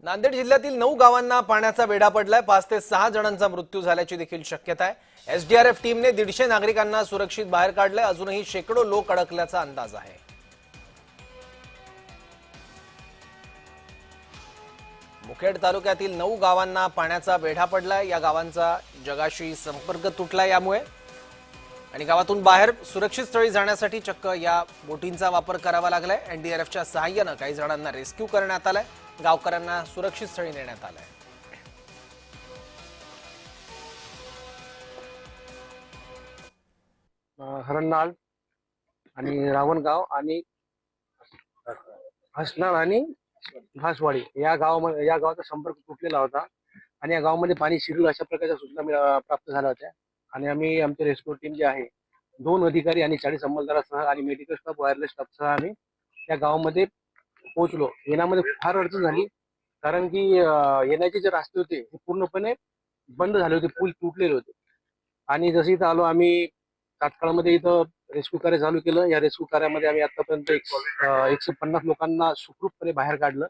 नांदेड जिल्ह्यातील 9 गावांना पाण्याचा वेढा पडलाय। 5 ते 6 जणांचा मृत्यू झाल्याची देखील शक्यता आहे। एसडीआरएफ टीमने 150 नागरिकांना सुरक्षित बाहेर काढले। अजूनही शेकडो लोक अडकल्याचा अंदाज आहे। मुखेड तालुक्यातील 9 गावांना पाण्याचा वेढा पडलाय। या गावांचा जगाशी संपर्क तुटला यामुळे आणि गावातून बाहेर सुरक्षित स्थळी जाण्यासाठी चक्क या बोटींचा वापर करावा लागलाय। एनडीआरएफच्या सहाय्याने काही जणांना रेस्क्यू करण्यात आलंय। गावकऱ्यांना सुरक्षित स्थळी नेण्यात आलंय। हरणनाळ आणि रावणगाव आणि हसनाळ आणि घासवाडी या गावाचा संपर्क तुटलेला होता आणि या गावामध्ये पाणी शिरलं अशा प्रकारच्या सूचना प्राप्त झाल्या होत्या आणि आम्ही आमचे रेस्क्यू टीम जे आहे 2 अधिकारी आणि 40 अंमलदारासह आणि मेडिकल स्टाफ वायरलेस स्टाफसह आम्ही त्या गावामध्ये पोहोचलो। येण्यामध्ये फार अडचण झाली कारण की येण्याचे जे रस्ते होते ते पूर्णपणे बंद झाले होते, पूल तुटलेले होते आणि जसे इथं आलो आम्ही तात्काळमध्ये इथं रेस्क्यू कार्य चालू केलं। या रेस्क्यू कार्यामध्ये आम्ही आतापर्यंत 150 लोकांना सुखरूपपणे बाहेर काढलं।